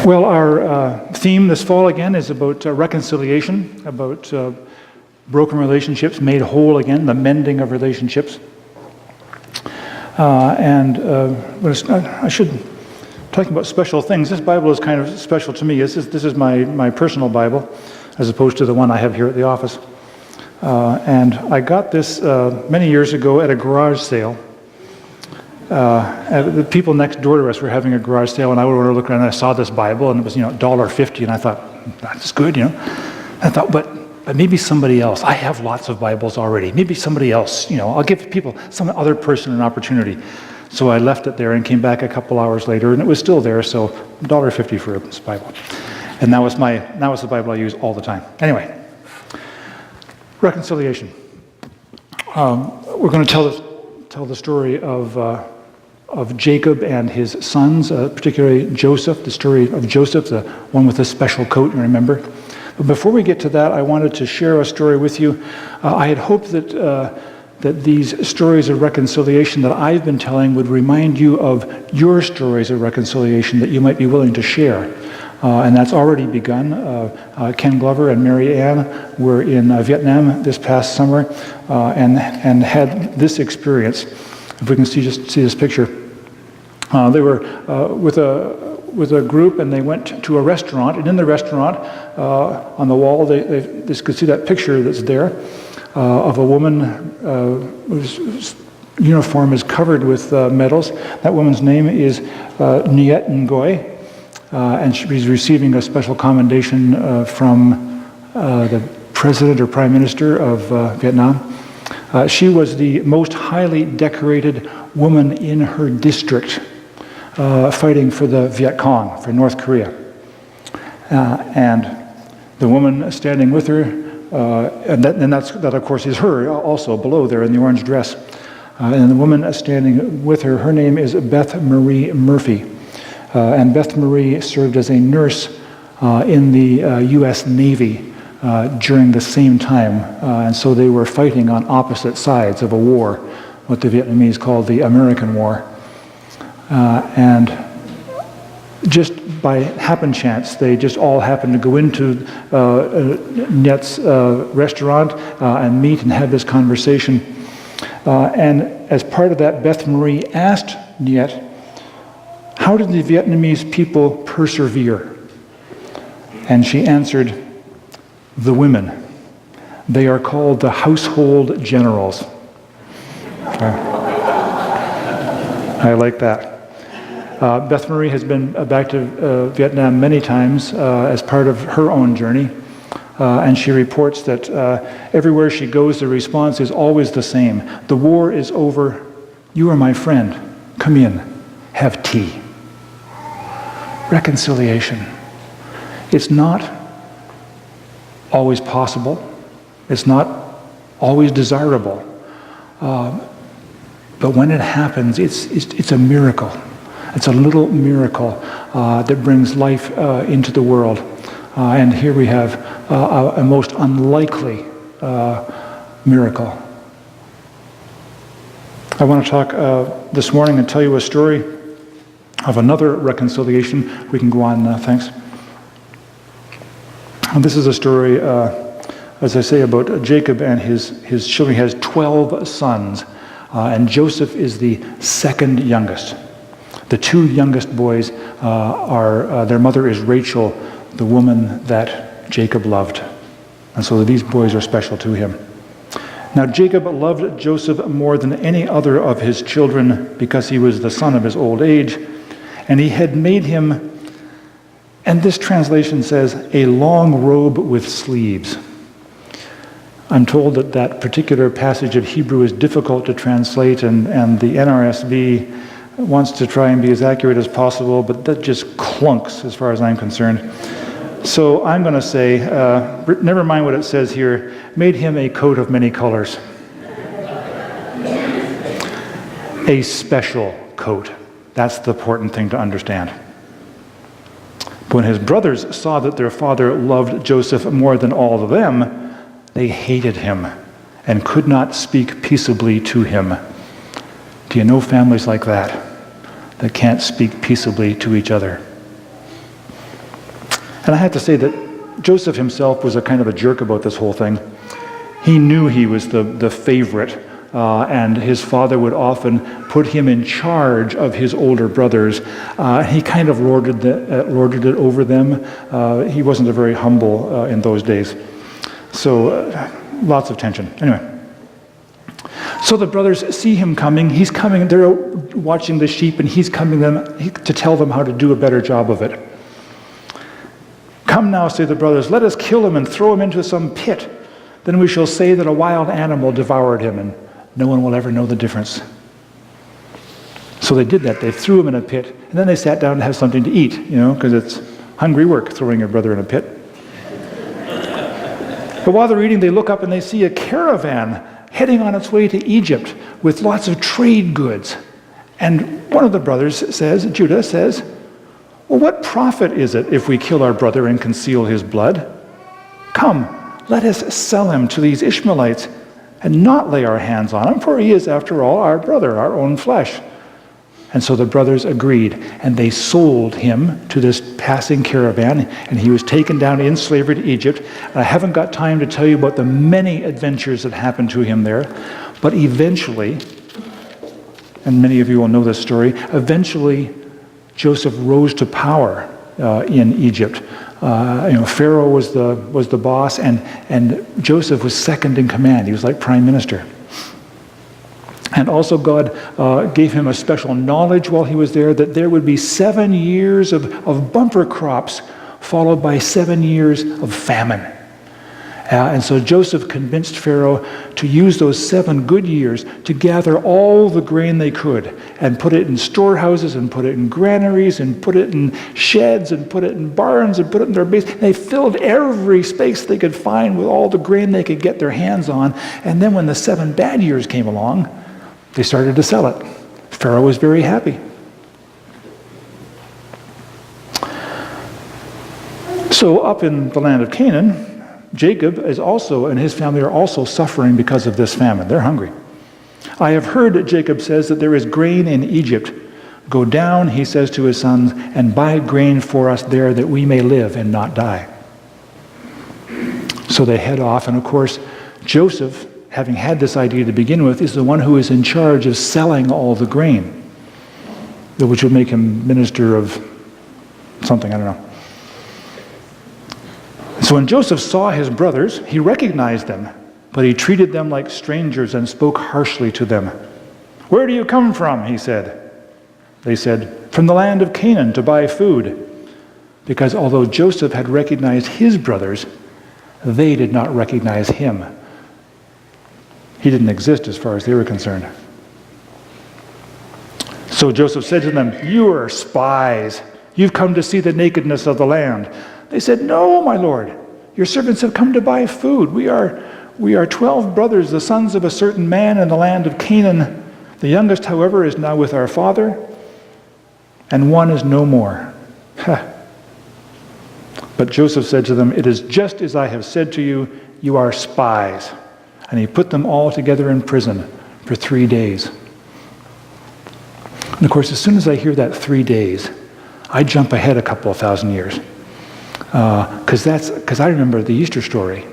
Well, our theme this fall again is about reconciliation, about broken relationships made whole again, the mending of relationships. I should talk about special things. This Bible is kind of special to me. This is my personal Bible, as opposed to the one I have here at the office. And I got this many years ago at a garage sale. The people next door to us were having a garage sale, and I went to look around and I saw this Bible, and it was $1.50, and I thought, that's good, I thought, but maybe somebody else. I have lots of Bibles already. Maybe somebody else, I'll give some other person an opportunity. So I left it there and came back a couple hours later, and it was still there. So $1.50 for this Bible, and that was the Bible I use all the time. Anyway, reconciliation. We're going to tell the story of Jacob and his sons, particularly Joseph, the story of Joseph, the one with the special coat, you remember. But before we get to that, I wanted to share a story with you. I had hoped that these stories of reconciliation that I've been telling would remind you of your stories of reconciliation that you might be willing to share. And that's already begun. Ken Glover and Mary Ann were in Vietnam this past summer and had this experience. If we can see this picture. They were with a group, and they went to a restaurant, and in the restaurant, on the wall, they could see that picture that's there of a woman whose uniform is covered with medals. That woman's name is Nhiet Ngoy, and she's receiving a special commendation from the President or Prime Minister of Vietnam. She was the most highly decorated woman in her district, fighting for the Viet Cong, for North Korea. And the woman standing with her, and that of course is her also below there in the orange dress. And the woman standing with her, her name is Beth Marie Murphy. And Beth Marie served as a nurse in the U.S. Navy during the same time. And so they were fighting on opposite sides of a war, what the Vietnamese called the American War. And just by happen chance, they just all happened to go into Nhiet's restaurant and meet and have this conversation. And as part of that, Beth Marie asked Nhiet, how did the Vietnamese people persevere? And she answered, the women. They are called the household generals. I like that. Beth Marie has been back to Vietnam many times as part of her own journey. And she reports that everywhere she goes, the response is always the same. The war is over. You are my friend. Come in. Have tea. Reconciliation. It's not always possible. It's not always desirable. But when it happens, it's a miracle. It's a little miracle that brings life into the world. And here we have a most unlikely miracle. I want to talk this morning and tell you a story of another reconciliation. We can go on now, thanks. And this is a story, as I say, about Jacob and his children. He has 12 sons, and Joseph is the second youngest. The two youngest boys their mother is Rachel, the woman that Jacob loved. And so these boys are special to him. Now Jacob loved Joseph more than any other of his children because he was the son of his old age, and he had made him, and this translation says, a long robe with sleeves. I'm told that particular passage of Hebrew is difficult to translate, and the NRSV wants to try and be as accurate as possible, but that just clunks as far as I'm concerned. So I'm going to say, never mind what it says here, made him a coat of many colors. A special coat. That's the important thing to understand. When his brothers saw that their father loved Joseph more than all of them, they hated him and could not speak peaceably to him. Do you know families like that can't speak peaceably to each other? And I have to say that Joseph himself was a kind of a jerk about this whole thing. He knew he was the favorite, and his father would often put him in charge of his older brothers. He kind of lorded it over them. He wasn't a very humble in those days. So lots of tension. Anyway. So the brothers see him coming. He's coming. They're watching the sheep, and he's coming to tell them how to do a better job of it. Come now, say the brothers, let us kill him and throw him into some pit. Then we shall say that a wild animal devoured him, and no one will ever know the difference. So they did that. They threw him in a pit, and then they sat down to have something to eat, because it's hungry work throwing your brother in a pit. But while they're eating, they look up and they see a caravan heading on its way to Egypt with lots of trade goods. And one of the brothers says, Judah says, well, what profit is it if we kill our brother and conceal his blood? Come, let us sell him to these Ishmaelites and not lay our hands on him, for he is, after all, our brother, our own flesh. And so the brothers agreed, and they sold him to this passing caravan, and he was taken down in slavery to Egypt. And I haven't got time to tell you about the many adventures that happened to him there, but eventually, and many of you will know this story, eventually Joseph rose to power in Egypt. Pharaoh was the boss, and Joseph was second in command. He was like prime minister. And also God gave him a special knowledge while he was there that there would be 7 years of bumper crops followed by 7 years of famine. And so Joseph convinced Pharaoh to use those 7 good years to gather all the grain they could and put it in storehouses and put it in granaries and put it in sheds and put it in barns and put it in their base. They filled every space they could find with all the grain they could get their hands on. And then when the 7 bad years came along, they started to sell it. Pharaoh was very happy. So up in the land of Canaan, Jacob is also, and his family are also suffering because of this famine. They're hungry. I have heard, Jacob says, that there is grain in Egypt. Go down, he says to his sons, and buy grain for us there that we may live and not die. So they head off, and of course, Joseph, having had this idea to begin with, is the one who is in charge of selling all the grain, which would make him minister of something, I don't know. So when Joseph saw his brothers, he recognized them, but he treated them like strangers and spoke harshly to them. Where do you come from? He said. They said, from the land of Canaan to buy food. Because although Joseph had recognized his brothers, they did not recognize him. He didn't exist as far as they were concerned. So Joseph said to them, you are spies. You've come to see the nakedness of the land. They said, no, my lord. Your servants have come to buy food. We are 12 brothers, the sons of a certain man in the land of Canaan. The youngest, however, is now with our father, and one is no more. But Joseph said to them, it is just as I have said to you, you are spies. And he put them all together in prison for 3 days. And of course, as soon as I hear that 3 days, I jump ahead a couple of thousand years. Because I remember the Easter story.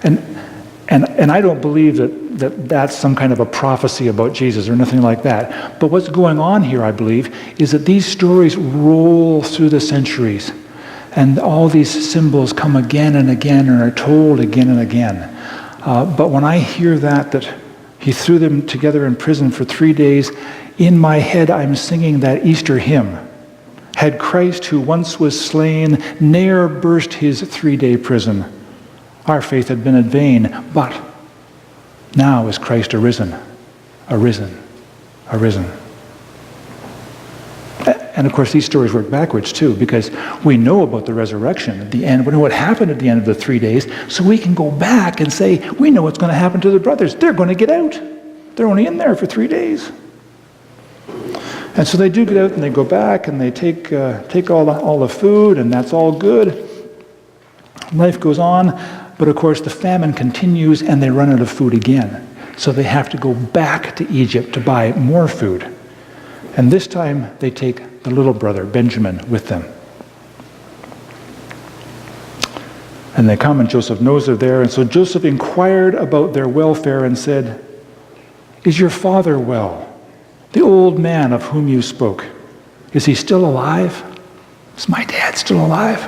And I don't believe that's some kind of a prophecy about Jesus or nothing like that. But what's going on here, I believe, is that these stories roll through the centuries. And all these symbols come again and again and are told again and again. But when I hear that he threw them together in prison for 3 days, in my head I'm singing that Easter hymn. Had Christ, who once was slain, ne'er burst his 3-day prison, our faith had been in vain, but now is Christ arisen, arisen, arisen. And of course, these stories work backwards too, because we know about the resurrection at the end. We know what happened at the end of the 3 days, so we can go back and say, we know what's going to happen to the brothers. They're going to get out. They're only in there for 3 days. And so they do get out and they go back and they take all the food, and that's all good. Life goes on, but of course the famine continues and they run out of food again. So they have to go back to Egypt to buy more food. And this time they take the little brother, Benjamin, with them. And they come, and Joseph knows they're there. And so Joseph inquired about their welfare and said, "Is your father well? The old man of whom you spoke, is he still alive? Is my dad still alive?"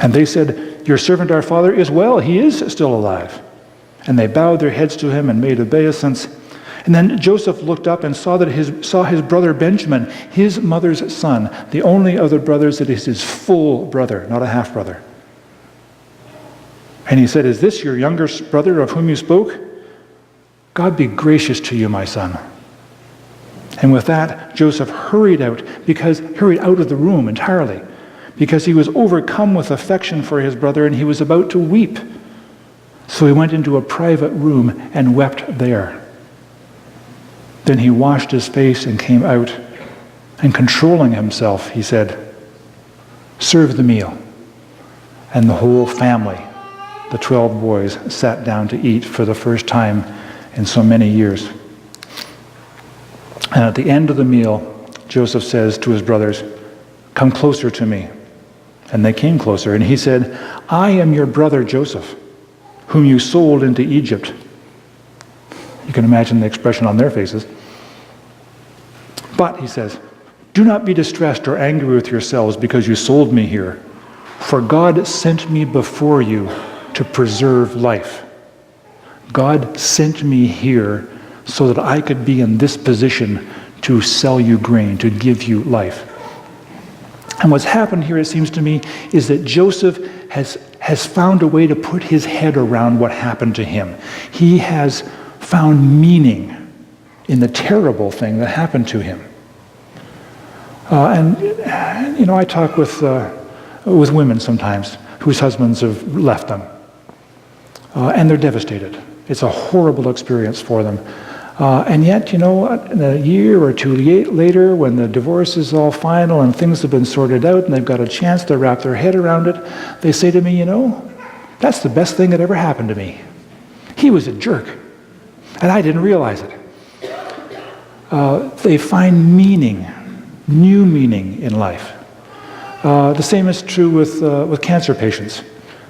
And they said, "Your servant our father is well. He is still alive." And they bowed their heads to him and made obeisance. And then Joseph looked up and saw his brother Benjamin, his mother's son, the only other brother, that is his full brother, not a half-brother. And he said, "Is this your younger brother of whom you spoke? God be gracious to you, my son." And with that, Joseph hurried out of the room entirely, because he was overcome with affection for his brother, and he was about to weep. So he went into a private room and wept there. Then he washed his face and came out, and controlling himself, he said, "Serve the meal." And the whole family, the 12 boys, sat down to eat for the first time in so many years. And at the end of the meal, Joseph says to his brothers, "Come closer to me." And they came closer, and he said, "I am your brother Joseph, whom you sold into Egypt." You can imagine the expression on their faces. "But," he says, "do not be distressed or angry with yourselves because you sold me here, for God sent me before you to preserve life." God sent me here so that I could be in this position to sell you grain, to give you life. And what's happened here, it seems to me, is that Joseph has found a way to put his head around what happened to him. He has found meaning in the terrible thing that happened to him. I talk with women sometimes whose husbands have left them, and they're devastated. It's a horrible experience for them. And yet, a year or two later, when the divorce is all final and things have been sorted out and they've got a chance to wrap their head around it, they say to me, "That's the best thing that ever happened to me. He was a jerk, and I didn't realize it." They find meaning, new meaning in life. The same is true with cancer patients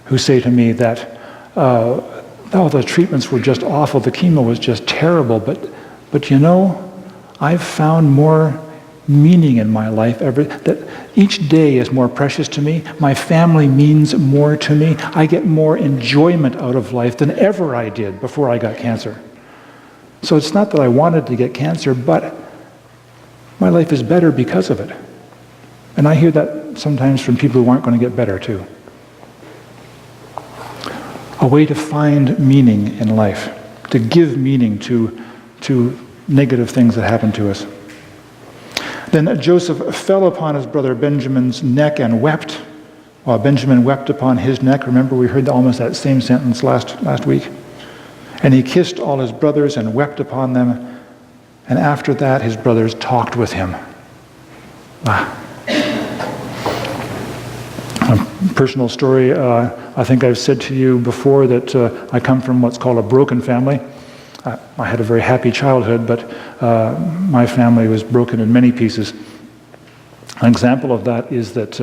who say to me that, the treatments were just awful, the chemo was just terrible, but I've found more meaning in my life, that each day is more precious to me, my family means more to me, I get more enjoyment out of life than ever I did before I got cancer. So it's not that I wanted to get cancer, but my life is better because of it. And I hear that sometimes from people who aren't going to get better too. A way to find meaning in life, to give meaning to negative things that happen to us. Then Joseph fell upon his brother Benjamin's neck and wept, while Benjamin wept upon his neck. Remember, we heard almost that same sentence last week. And he kissed all his brothers and wept upon them. And after that, his brothers talked with him. A personal story, I think I've said to you before that I come from what's called a broken family. I had a very happy childhood, but my family was broken in many pieces. An example of that is that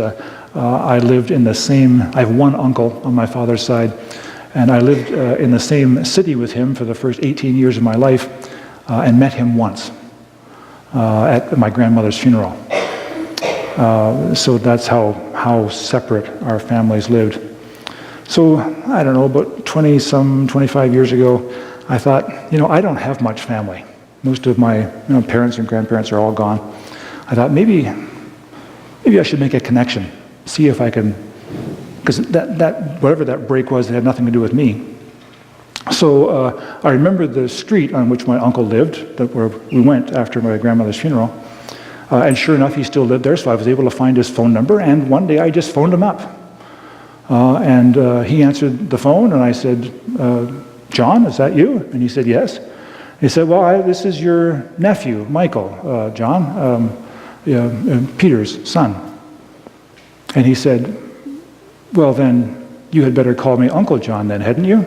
I lived in I have one uncle on my father's side, and I lived in the same city with him for the first 18 years of my life, and met him once at my grandmother's funeral. So that's how separate our families lived. So, I don't know, about 25 years ago, I thought, I don't have much family. Most of my parents and grandparents are all gone. I thought maybe I should make a connection, see if I can, because that whatever that break was, it had nothing to do with me. So I remember the street on which my uncle lived, where we went after my grandmother's funeral. And sure enough, he still lived there, so I was able to find his phone number, and one day I just phoned him up. And he answered the phone, and I said, "John, is that you?" And he said, "Yes." He said, "Well, this is your nephew, Michael, John, Peter's son." And he said, "Well, then, you had better call me Uncle John then, hadn't you?"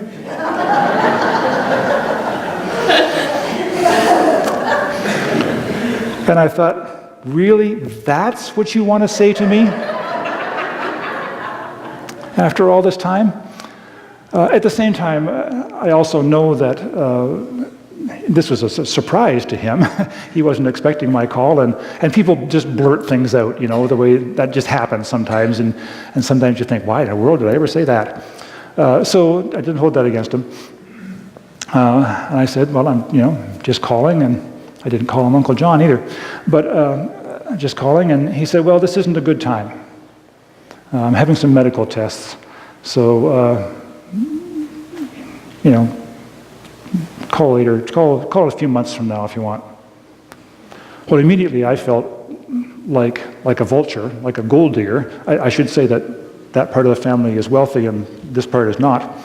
And I thought, really? That's what you want to say to me? after all this time. At the same time, I also know that this was a surprise to him. He wasn't expecting my call, and people just blurt things out, the way that just happens sometimes, and sometimes you think, why in the world did I ever say that? So I didn't hold that against him. And I said, well, I'm just calling, and I didn't call him Uncle John either, but just calling, and he said, well, this isn't a good time. I'm having some medical tests, so, call later, call a few months from now if you want. Well, immediately I felt like a vulture, like a gold digger. I should say that part of the family is wealthy and this part is not.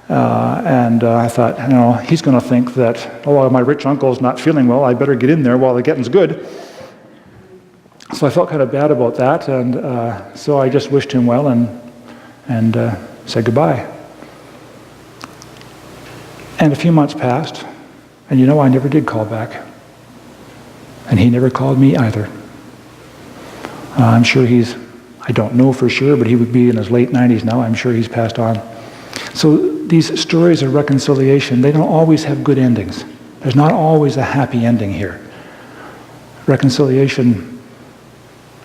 And I thought, he's going to think that, my rich uncle's not feeling well, I better get in there while the getting's good. So I felt kind of bad about that, and so I just wished him well and said goodbye. And a few months passed, and I never did call back. And he never called me either. I'm sure I don't know for sure, but he would be in his late 90s now. I'm sure he's passed on. So these stories of reconciliation, they don't always have good endings. There's not always a happy ending here. Reconciliation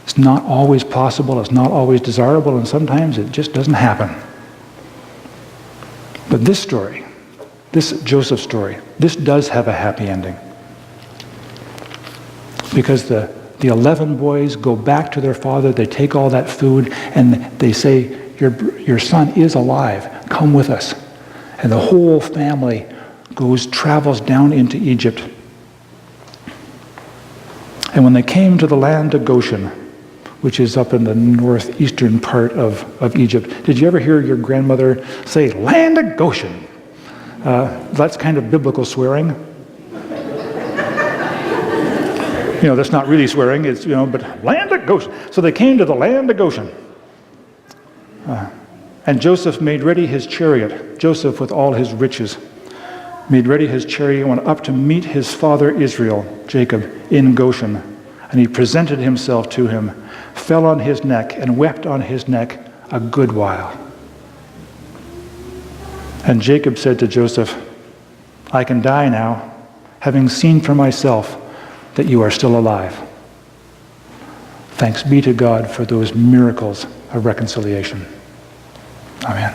is not always possible, it's not always desirable, and sometimes it just doesn't happen. But this story, this Joseph story, this does have a happy ending. Because the 11 boys go back to their father, they take all that food, and they say, your son is alive, come with us. And the whole family travels down into Egypt. And when they came to the land of Goshen, which is up in the northeastern part of Egypt, did you ever hear your grandmother say, land of Goshen? That's kind of biblical swearing. That's not really swearing, it's, but land of Goshen. So they came to the land of Goshen. And Joseph made ready his chariot. Joseph, with all his riches, made ready his chariot and went up to meet his father Israel, Jacob, in Goshen. And he presented himself to him, fell on his neck, and wept on his neck a good while. And Jacob said to Joseph, I can die now, having seen for myself that you are still alive. Thanks be to God for those miracles of reconciliation. Amen.